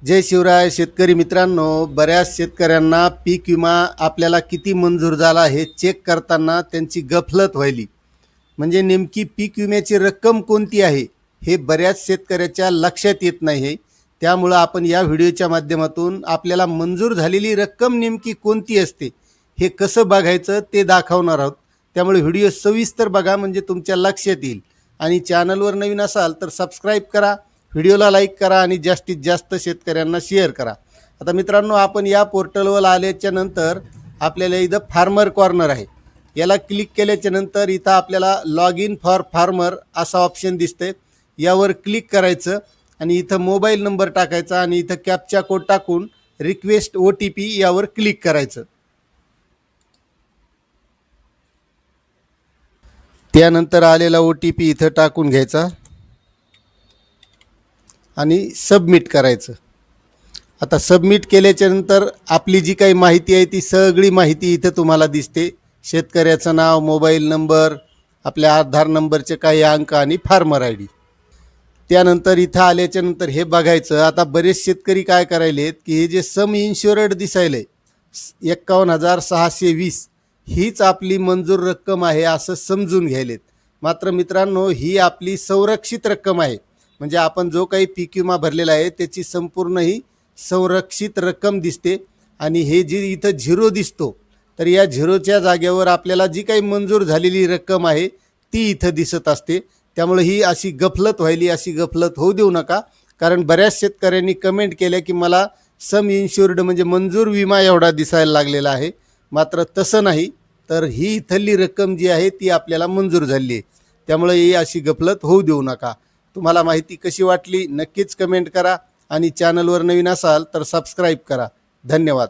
जय शिवराय शेतकरी मित्रांनो, बऱ्याच शेतकऱ्यांना पीक विमा आपल्याला किती मंजूर झाला हे चेक करताना त्यांची गफलत व्हायली. म्हणजे नेमकी पीक विम्याची रक्कम कोणती आहे हे बऱ्याच शेतकऱ्याच्या लक्षात येत नाही आहे. त्यामुळं आपण या व्हिडिओच्या माध्यमातून आपल्याला मंजूर झालेली रक्कम नेमकी कोणती असते हे कसं बघायचं ते दाखवणार आहोत. त्यामुळे व्हिडिओ सविस्तर बघा म्हणजे तुमच्या लक्षात येईल. आणि चॅनलवर नवीन असाल तर सबस्क्राईब करा, व्हिडिओला लाईक करा आणि जास्तीत जास्त शेतकऱ्यांना शेअर करा. आता मित्रांनो, आपण या पोर्टलवर आल्याच्या नंतर आपल्याला इथं फार्मर कॉर्नर आहे. याला क्लिक केल्याच्या नंतर इथं आपल्याला लॉग इन फॉर फार्मर असा ऑप्शन दिसतंय. यावर क्लिक करायचं आणि इथं मोबाईल नंबर टाकायचा आणि इथं कॅप्चा कोड टाकून रिक्वेस्ट OTP यावर क्लिक करायचं. त्यानंतर आलेला OTP इथं टाकून घ्यायचा आणि सबमिट करायचं. आता सबमिट केल्याच्या नंतर आपली जी काही माहिती आहे ती सगळी माहिती इथं तुम्हाला दिसते. शेतकऱ्याचं नाव, मोबाईल नंबर, आपल्या आधार नंबरचे काही अंक आणि फार्मर ID. त्यानंतर इथं आल्याच्या नंतर हे बघायचं. आता बरेच शेतकरी काय करायलेत की हे जे सम इन्शुरड दिसायले 51,620 हीच आपली मंजूर रक्कम आहे असं समजून घ्यायलेत. मात्र मित्रांनो, ही आपली संरक्षित रक्कम आहे. म्हणजे आपण जो काही पीक विमा भरलेला आहे त्याची संपूर्ण ही संरक्षित रक्कम दिसते. आणि हे जी इथं झिरो दिसतो तर या झिरोच्या जागेवर आपल्याला जी काही मंजूर झालेली रक्कम आहे ती इथं दिसत असते. त्यामुळे ही अशी गफलत व्हायली, अशी गफलत होऊ देऊ नका. कारण बऱ्याच शेतकऱ्यांनी कमेंट केल्या की मला सम इन्शुर्ड म्हणजे मंजूर विमा एवढा दिसायला लागलेला आहे. मात्र तसं नाही, तर ही इथली रक्कम जी आहे ती आपल्याला मंजूर झाली आहे. त्यामुळे ही अशी गफलत होऊ देऊ नका. तुम्हाला माहिती कशी वाटली नक्कीच कमेंट करा आणि चॅनलवर नवीन असाल तर सबस्क्राईब करा. धन्यवाद.